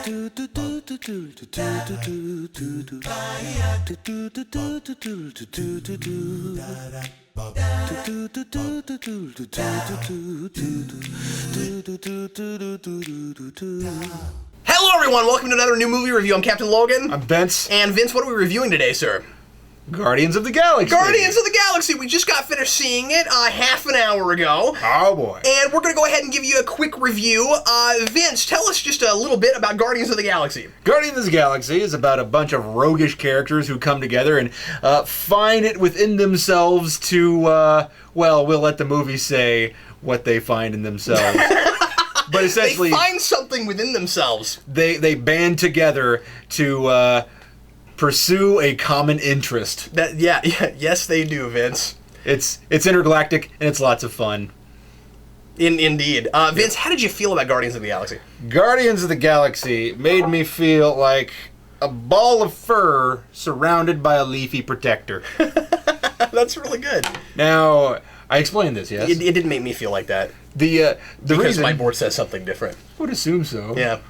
Hello everyone, welcome to another new movie review. I'm Captain Logan. I'm Vince. And Vince, what are we reviewing today, sir? Guardians of the Galaxy. Guardians of the Galaxy. We just got finished seeing it half an hour ago. Oh boy. And we're going to go ahead and give you a quick review. Vince, tell us just a little bit about Guardians of the Galaxy. Guardians of the Galaxy is about a bunch of roguish characters who come together and find it within themselves to, well, we'll let the movie say what they find in themselves. But essentially, they find something within themselves. They band together to pursue a common interest. Yes, they do, Vince. It's intergalactic and it's lots of fun. Indeed. Vince, how did you feel about Guardians of the Galaxy? Guardians of the Galaxy made me feel like a ball of fur surrounded by a leafy protector. That's really good. Now, I explained this, yes? It didn't make me feel like that. The because reason my board says something different. I would assume so. Yeah.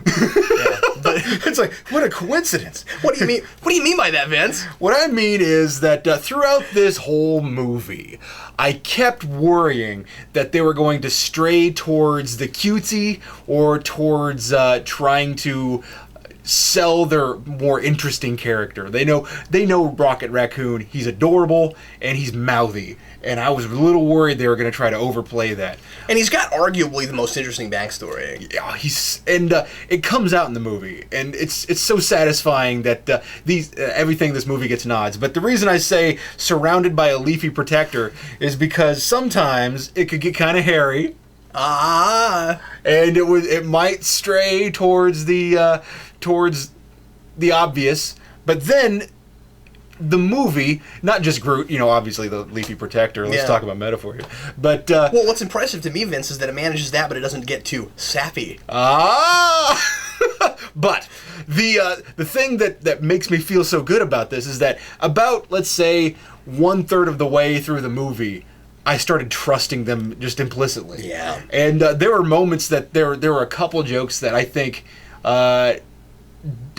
But it's like, what a coincidence. What do you mean? What do you mean by that, Vince? What I mean is that throughout this whole movie, I kept worrying that they were going to stray towards the cutesy or towards trying to sell their more interesting character. They know Rocket Raccoon. He's adorable and he's mouthy. And I was a little worried they were going to try to overplay that. And he's got arguably the most interesting backstory. Yeah, it comes out in the movie, and it's so satisfying that everything this movie gets nods. But the reason I say surrounded by a leafy protector is because sometimes it could get kind of hairy. And it might stray towards the obvious, but then the movie, not just Groot, obviously the leafy protector. Let's talk about metaphor here. But well, what's impressive to me, Vince, is that it manages that, but it doesn't get too sappy. But the thing that makes me feel so good about this is that about, let's say, 1/3 of the way through the movie, I started trusting them just implicitly. Yeah. And there were moments that there were a couple jokes that I think I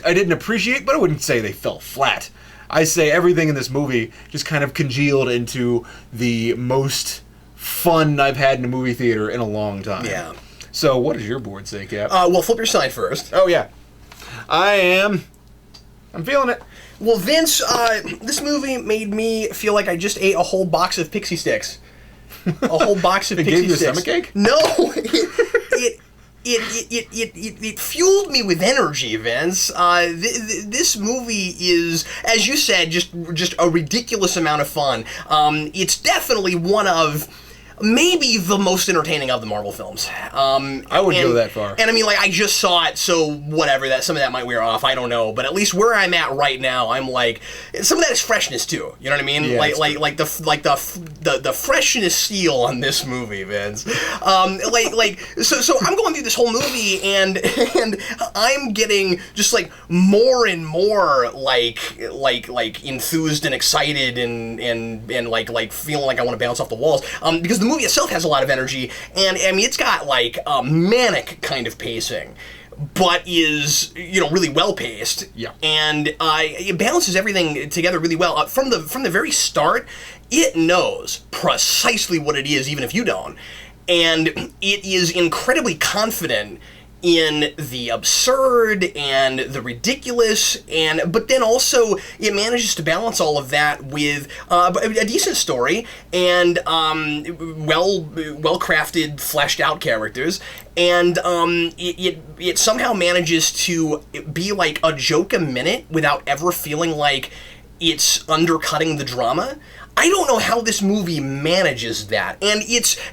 didn't appreciate, but I wouldn't say they fell flat. I say everything in this movie just kind of congealed into the most fun I've had in a movie theater in a long time. Yeah. So what does your board say, Cap? Well, flip your side first. Oh, yeah. I'm feeling it. Well, Vince, this movie made me feel like I just ate a whole box of pixie sticks. A whole box of pixie sticks. It gave you a stomachache? No. It fueled me with energy, Vince. This movie is, as you said, just a ridiculous amount of fun. It's definitely one of maybe the most entertaining of the Marvel films. I wouldn't go that far. And I mean, like, I just saw it, so whatever, some of that might wear off, I don't know. But at least where I'm at right now, I'm like, some of that is freshness too. You know what I mean? Yeah, like the freshness seal on this movie, Vince. So I'm going through this whole movie and I'm getting just like more and more like enthused and excited and like feeling like I want to bounce off the walls. Because the movie itself has a lot of energy, and I mean, it's got like a manic kind of pacing, but is really well paced. Yeah. And it balances everything together really well. From the very start, it knows precisely what it is, even if you don't, and it is incredibly confident in the absurd and the ridiculous, but then also it manages to balance all of that with a decent story and well-crafted, fleshed-out characters, and it somehow manages to be like a joke a minute without ever feeling like it's undercutting the drama. I don't know how this movie manages that, and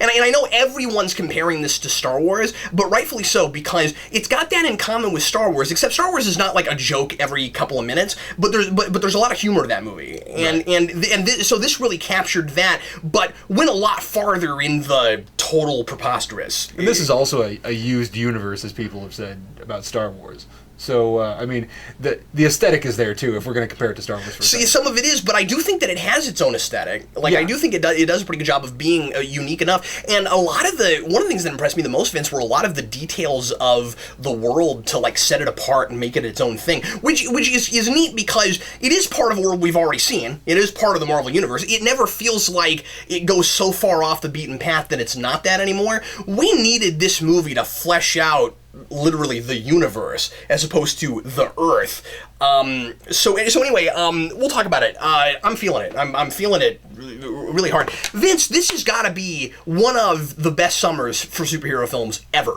I know everyone's comparing this to Star Wars, but rightfully so, because it's got that in common with Star Wars. Except Star Wars is not like a joke every couple of minutes, but there's a lot of humor to that movie, so this really captured that, but went a lot farther in the total preposterous. And this is also a used universe, as people have said about Star Wars. So, I mean, the aesthetic is there, too, if we're going to compare it to Star Wars. For See, some of it is, but I do think that it has its own aesthetic. Like, I do think it does a pretty good job of being unique enough. And one of the things that impressed me the most, Vince, were a lot of the details of the world to, like, set it apart and make it its own thing. Which is neat because it is part of a world we've already seen. It is part of the Marvel Universe. It never feels like it goes so far off the beaten path that it's not that anymore. We needed this movie to flesh out literally the universe as opposed to the Earth. So anyway, we'll talk about it. I'm feeling it. I'm feeling it really hard. Vince, this has got to be one of the best summers for superhero films ever.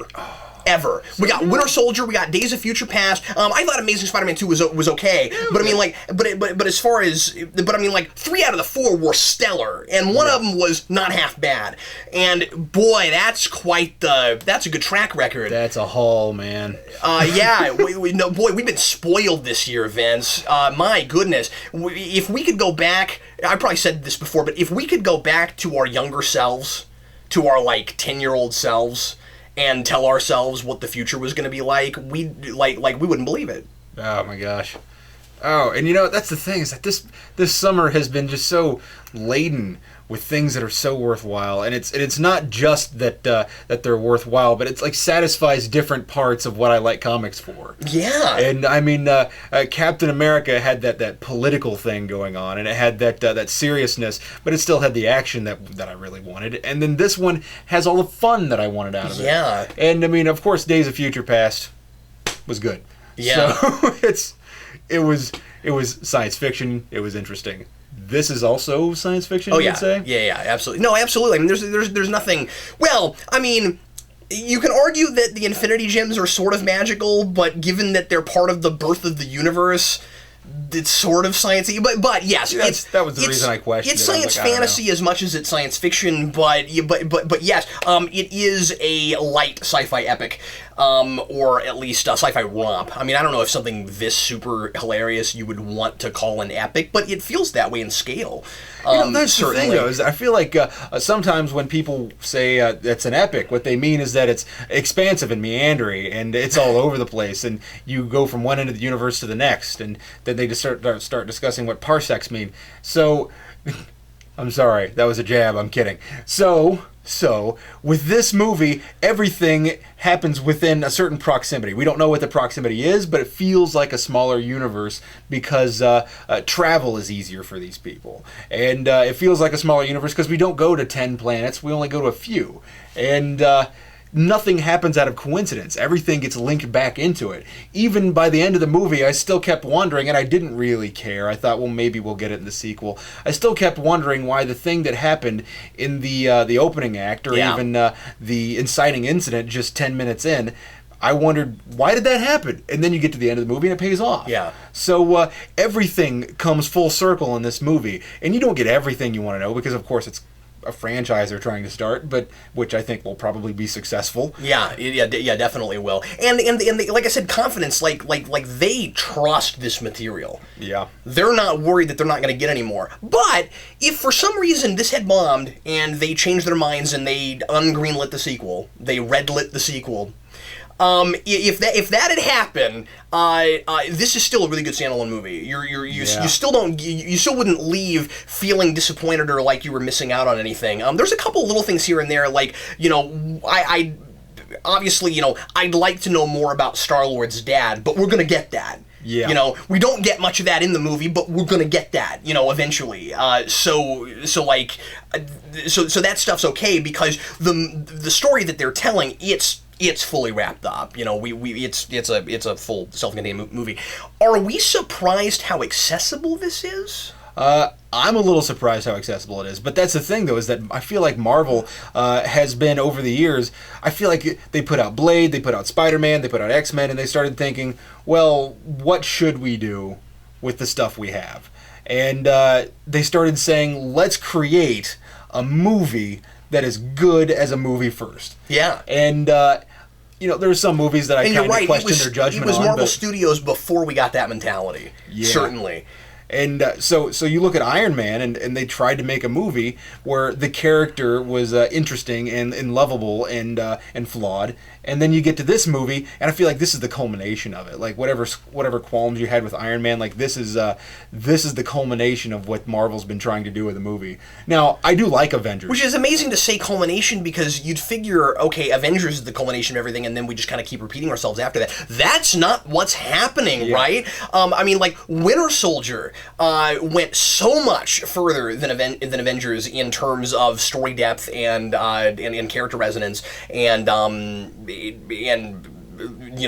Ever. We got Winter Soldier, we got Days of Future Past. I thought Amazing Spider-Man 2 was okay, but I mean, like, but as far as, but I mean, like, 3 out of the 4 were stellar, and one of them was not half bad. And boy, that's a good track record. That's a haul, man. Yeah, we've been spoiled this year, Vince. My goodness, if we could go back, I probably said this before, but if we could go back to our younger selves, to our like 10-year-old selves, and tell ourselves what the future was going to be like, we wouldn't believe it. Oh my gosh. Oh, and you know, that's the thing, is that this summer has been just so laden with things that are so worthwhile, and it's not just that they're worthwhile, but it's like satisfies different parts of what I like comics for. Yeah. And I mean, Captain America had that political thing going on, and it had that seriousness, but it still had the action that I really wanted. And then this one has all the fun that I wanted out of it. Yeah. And I mean, of course, Days of Future Past was good. Yeah. So it was science fiction. It was interesting. This is also science fiction, you would say? Yeah, absolutely. No, absolutely. I mean, there's nothing... Well, I mean, you can argue that the Infinity Gems are sort of magical, but given that they're part of the birth of the universe, it's sort of sciencey. But yes, that was the reason I questioned it. It's science fantasy as much as it's science fiction, but yes, it is a light sci-fi epic. Or at least a sci-fi romp. I mean, I don't know if something this super hilarious you would want to call an epic, but it feels that way in scale. That's certainly. The thing, though, is I feel like sometimes when people say it's an epic, what they mean is that it's expansive and meandering, and it's all over the place, and you go from one end of the universe to the next, and then they just start discussing what parsecs mean. So, I'm sorry, that was a jab, I'm kidding. So, with this movie, everything happens within a certain proximity. We don't know what the proximity is, but it feels like a smaller universe because travel is easier for these people. And it feels like a smaller universe because we don't go to 10 planets, we only go to a few. And nothing happens out of coincidence. Everything gets linked back into it. Even by the end of the movie, I still kept wondering, and I didn't really care. I thought, well, maybe we'll get it in the sequel. I still kept wondering why the thing that happened in the opening act, or even the inciting incident just 10 minutes in, I wondered, why did that happen? And then you get to the end of the movie and it pays off. Yeah. So everything comes full circle in this movie. And you don't get everything you want to know because, of course, it's a franchise they're trying to start, but which I think will probably be successful. Yeah, definitely will. And like I said, confidence, like they trust this material. Yeah, they're not worried that they're not going to get any more. But if for some reason this had bombed and they changed their minds and they ungreenlit the sequel, they redlit the sequel. If that had happened, this is still a really good standalone movie. You still wouldn't leave feeling disappointed or like you were missing out on anything. There's a couple little things here and there, like, you know, I obviously, you know, I'd like to know more about Star-Lord's dad, but we're gonna get that. Yeah. You know, we don't get much of that in the movie, but we're gonna get that, you know, eventually. So that stuff's okay because the story that they're telling, it's fully wrapped up. You know, it's a full self-contained movie. Are we surprised how accessible this is? I'm a little surprised how accessible it is, but that's the thing, though, is that I feel like Marvel has been, over the years, I feel like they put out Blade, they put out Spider-Man, they put out X-Men, and they started thinking, well, what should we do with the stuff we have? And they started saying, let's create a movie that is good as a movie first. Yeah. And you know, there's some movies that I kind of question their judgment on. It was Marvel Studios before we got that mentality. Yeah. Certainly. And so you look at Iron Man, and they tried to make a movie where the character was interesting and lovable and flawed, And then you get to this movie, and I feel like this is the culmination of it. Like whatever qualms you had with Iron Man, like this is the culmination of what Marvel's been trying to do with the movie. Now, I do like Avengers, which is amazing to say culmination, because you'd figure, okay, Avengers is the culmination of everything, and then we just kind of keep repeating ourselves after that. That's not what's happening, right? I mean, like Winter Soldier went so much further than Avengers in terms of story depth and character resonance and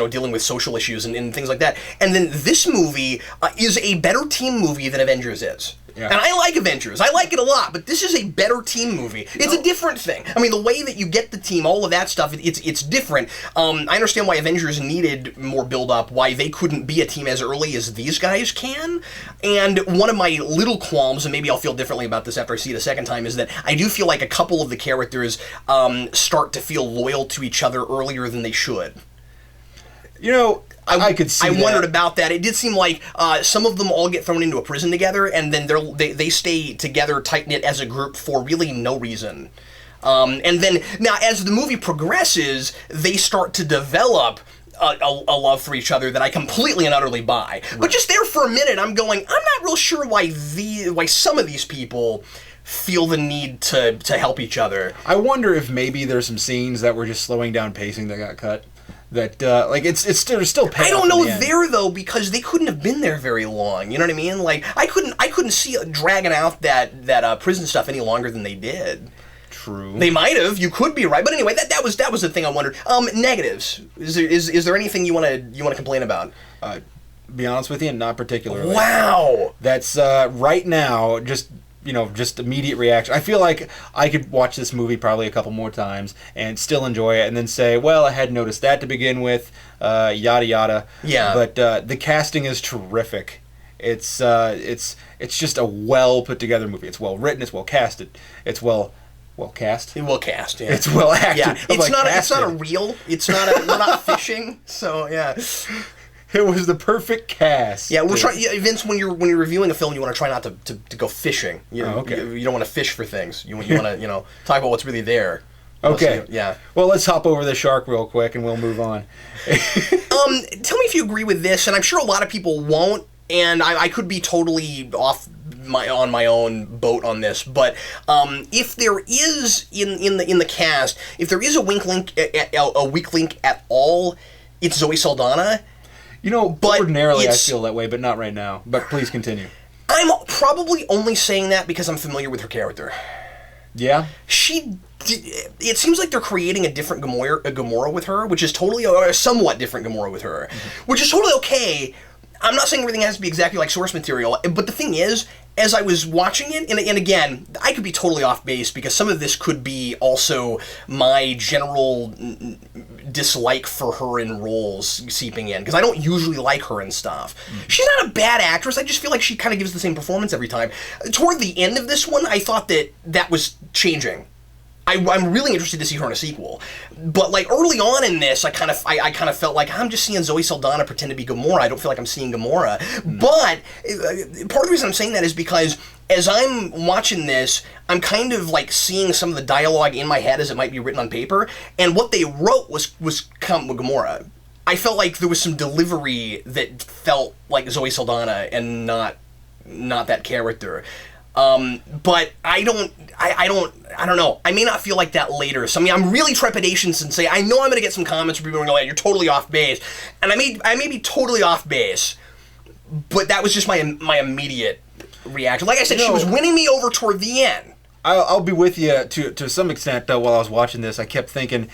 dealing with social issues and things like that. And then this movie is a better team movie than Avengers is. Yeah. And I like Avengers. I like it a lot, but this is a better team movie. It's a different thing. I mean, the way that you get the team, all of that stuff, it's different. I understand why Avengers needed more build-up, why they couldn't be a team as early as these guys can. And one of my little qualms, and maybe I'll feel differently about this after I see it a second time, is that I do feel like a couple of the characters start to feel loyal to each other earlier than they should. I could see that. I wondered about that. It did seem like some of them all get thrown into a prison together, and then they stay together, tight-knit as a group for really no reason. And then, now, as the movie progresses, they start to develop a love for each other that I completely and utterly buy. Right. But just there for a minute, I'm going, I'm not real sure why some of these people feel the need to help each other. I wonder if maybe there's some scenes that were just slowing down pacing that got cut. That it's still payoff. I don't know there though, because they couldn't have been there very long. You know what I mean? Like I couldn't see dragging out that prison stuff any longer than they did. True. They might have. You could be right, but anyway, that was the thing I wondered. Negatives. Is there anything you want to complain about? Be honest with you, not particularly. Wow. That's right now just immediate reaction. I feel like I could watch this movie probably a couple more times and still enjoy it, and then say, well, I hadn't noticed that to begin with, yada yada. Yeah. But the casting is terrific. It's just a well put together movie. It's well written. It's well casted. It's well cast. Well cast. Yeah. It's well acted. Yeah. It's not a reel. We're not fishing. So yeah. It was the perfect cast. Yeah, we'll try. Yeah, Vince, when you're reviewing a film, you want to try not to go fishing. Okay. You don't want to fish for things. You want to talk about what's really there. Okay. Yeah. Well, let's hop over the shark real quick, and we'll move on. Tell me if you agree with this, and I'm sure a lot of people won't, and I could be totally on my own boat on this, but if there is in the cast, if there is a weak link at all, it's Zoe Saldana. Ordinarily I feel that way, but not right now. But please continue. I'm probably only saying that because I'm familiar with her character. Yeah? It seems like they're creating a different Gamora with her, which is totally, or a somewhat different Gamora with her, which is totally okay. I'm not saying everything has to be exactly like source material, but the thing is, as I was watching it, and again, I could be totally off base because some of this could be also my general dislike for her in roles seeping in, because I don't usually like her and stuff. She's not a bad actress, I just feel like she kind of gives the same performance every time. Toward the end of this one, I thought that was changing. I'm really interested to see her in a sequel, but like early on in this, I kind of felt like I'm just seeing Zoe Saldana pretend to be Gamora. I don't feel like I'm seeing Gamora. But part of the reason I'm saying that is because as I'm watching this, I'm kind of like seeing some of the dialogue in my head as it might be written on paper, and what they wrote was Gamora. I felt like there was some delivery that felt like Zoe Saldana and not that character. But I don't know. I may not feel like that later. So I mean, I'm really trepidatious and say, I know I'm going to get some comments from people who are going, you're totally off base. And I may be totally off base, but that was just my immediate reaction. Like I said, she was winning me over toward the end. I'll be with you to some extent, though, while I was watching this. I kept thinking,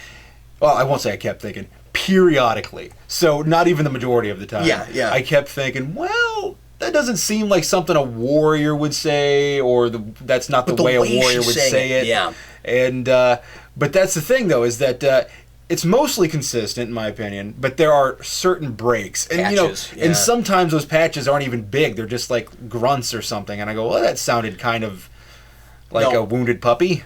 well, I won't say I kept thinking, periodically. So not even the majority of the time. Yeah. I kept thinking, well, that doesn't seem like something a warrior would say, or that's not the way a warrior would say it. Yeah. And but that's the thing, though, is that it's mostly consistent, in my opinion. But there are certain breaks, and patches, and sometimes those patches aren't even big; they're just like grunts or something. And I go, well, that sounded kind of like a wounded puppy.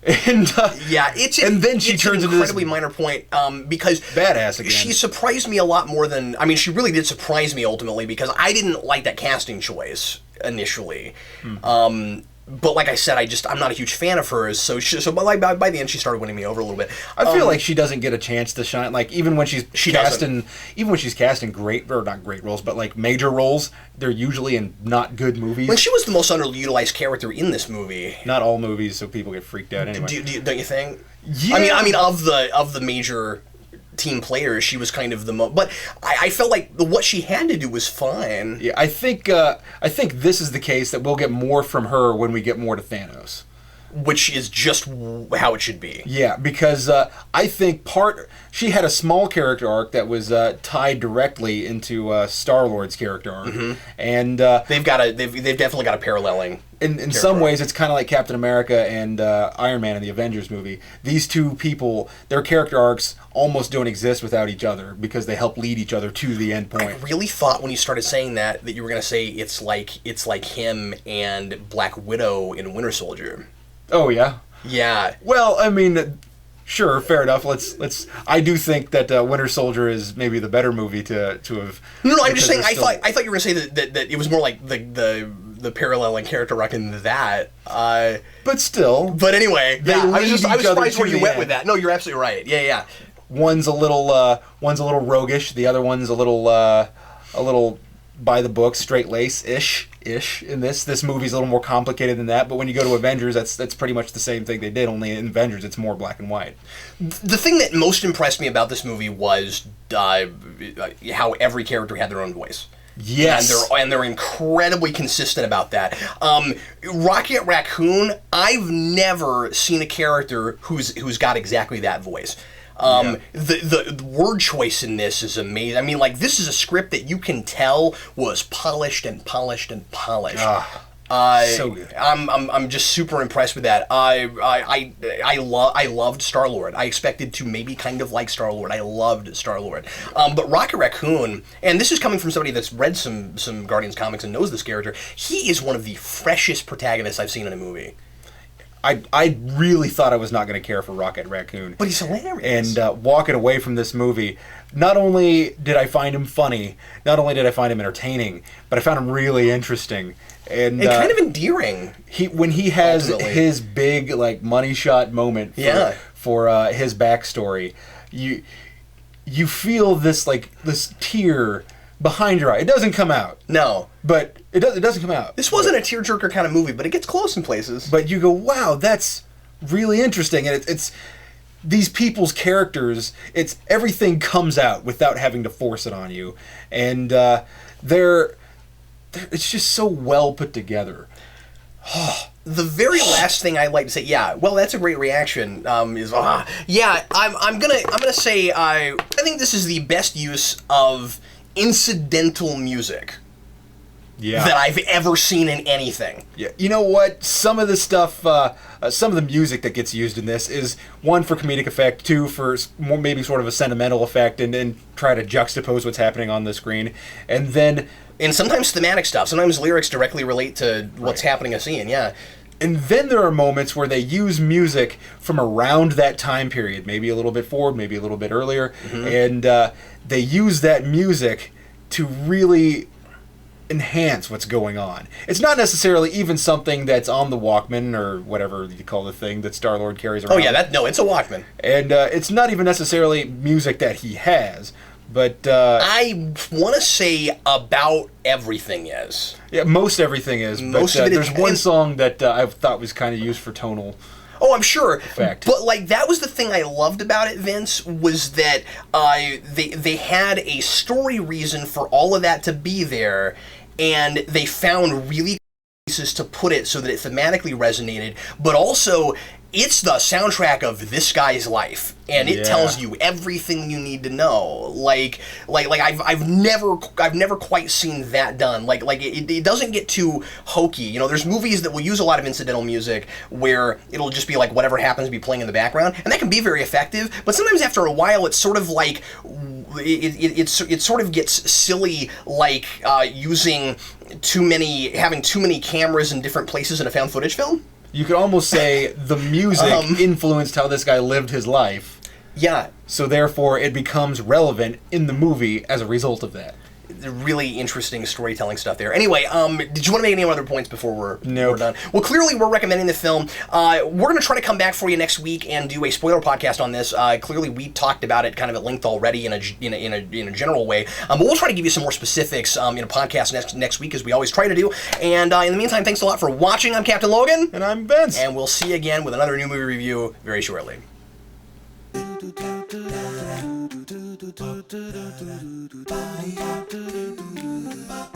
And then she turns into this incredibly minor point because badass again. She surprised me a lot more than she really did surprise me ultimately, because I didn't like that casting choice initially. but like I said, I'm not a huge fan of hers. So but like by the end, she started winning me over a little bit. I feel like she doesn't get a chance to shine. Like even when she's doesn't. even when she's cast in not great roles, but like major roles, they're usually in not good movies. When she was the most underutilized character in this movie. Not all movies, so people get freaked out anyway. Don't you think? Yeah. I mean, of the major team players, she was kind of the most. But I felt like what she had to do was fine. Yeah, I think this is the case that we'll get more from her when we get more to Thanos. Which is just how it should be. Yeah, because I think she had a small character arc that was tied directly into Star-Lord's character arc, and they've definitely got a paralleling. In some ways, it's kind of like Captain America and Iron Man in the Avengers movie. These two people, their character arcs almost don't exist without each other because they help lead each other to the end point. I really thought when you started saying that you were going to say it's like him and Black Widow in Winter Soldier. Oh yeah. Yeah. Well, I mean, sure, fair enough. Let's. I do think that Winter Soldier is maybe the better movie to have. No, I'm just saying. I thought you were going to say that it was more like the paralleling character arc in that. But still. But anyway, I was surprised where you went with that. No, you're absolutely right. Yeah. One's a little roguish. The other one's a little by the book, straight lace ish in this. This movie's a little more complicated than that, but when you go to Avengers, that's pretty much the same thing they did, only in Avengers it's more black and white. The thing that most impressed me about this movie was how every character had their own voice. Yes. And they're incredibly consistent about that. Rocket Raccoon, I've never seen a character who's got exactly that voice. The word choice in this is amazing. I mean, like, this is a script that you can tell was polished and polished and polished. So good. I'm just super impressed with that. I loved Star-Lord. I expected to maybe kind of like Star-Lord. I loved Star-Lord. But Rocket Raccoon, and this is coming from somebody that's read some Guardians comics and knows this character, he is one of the freshest protagonists I've seen in a movie. I really thought I was not going to care for Rocket Raccoon. But he's hilarious. And walking away from this movie, not only did I find him funny, not only did I find him entertaining, but I found him really interesting. And kind of endearing. When he has his big like money shot moment for his backstory, you feel this tear behind your eye. It doesn't come out. No. But it doesn't come out. This wasn't a tearjerker kind of movie, but it gets close in places. But you go, wow, that's really interesting. And it's these people's characters, it's everything comes out without having to force it on you. And it's just so well put together. The very last thing I'd like to say, that's a great reaction. I'm gonna say I think this is the best use of incidental music that I've ever seen in anything. Yeah, you know what? Some of the stuff, some of the music that gets used in this is one for comedic effect, two for more maybe sort of a sentimental effect, and try to juxtapose what's happening on the screen, and sometimes thematic stuff. Sometimes lyrics directly relate to what's happening in a scene. Yeah. And then there are moments where they use music from around that time period, maybe a little bit forward, maybe a little bit earlier, and they use that music to really enhance what's going on. It's not necessarily even something that's on the Walkman or whatever you call the thing that Star-Lord carries around. Oh yeah, it's a Walkman. And it's not even necessarily music that he has, but I want to say about everything is. Yeah, most everything is. Most of it there's one song that I thought was kind of used for tonal. Oh, I'm sure. Effect. But like that was the thing I loved about it, Vince, was that they had a story reason for all of that to be there, and they found really places to put it so that it thematically resonated, but also it's the soundtrack of this guy's life, and it tells you everything you need to know. Like I've never quite seen that done. Like it doesn't get too hokey. You know, there's movies that will use a lot of incidental music where it'll just be like whatever happens to be playing in the background, and that can be very effective. But sometimes after a while, it's sort of like it sort of gets silly, like having too many cameras in different places in a found footage film. You could almost say the music influenced how this guy lived his life. Yeah. So therefore, it becomes relevant in the movie as a result of that. really interesting storytelling stuff there. Anyway, did you want to make any other points before we're done? Well, clearly we're recommending the film. We're going to try to come back for you next week and do a spoiler podcast on this. Clearly we talked about it kind of at length already in a general way, but we'll try to give you some more specifics in a podcast next week, as we always try to do. And in the meantime, thanks a lot for watching. I'm Captain Logan. And I'm Vince. And we'll see you again with another new movie review very shortly. Bye.